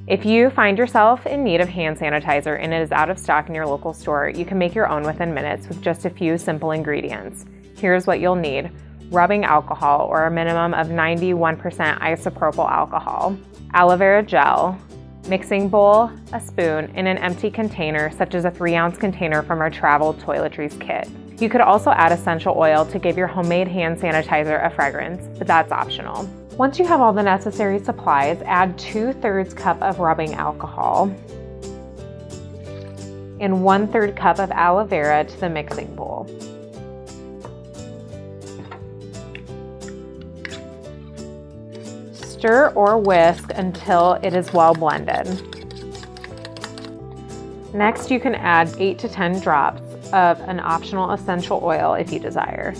If you find yourself in need of hand sanitizer and it is out of stock in your local store, you can make your own within minutes with just a few simple ingredients. Here's what you'll need: rubbing alcohol, or a minimum of 91% isopropyl alcohol, aloe vera gel, mixing bowl, a spoon, and an empty container such as a 3-ounce container from our travel toiletries kit. You could also add essential oil to give your homemade hand sanitizer a fragrance, but that's optional. Once you have all the necessary supplies, add 2/3 cup of rubbing alcohol and 1/3 cup of aloe vera to the mixing bowl. Stir or whisk until it is well blended. Next, you can add 8 to 10 drops of an optional essential oil if you desire.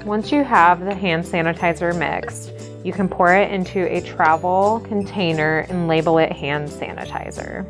Once you have the hand sanitizer mixed, you can pour it into a travel container and label it hand sanitizer.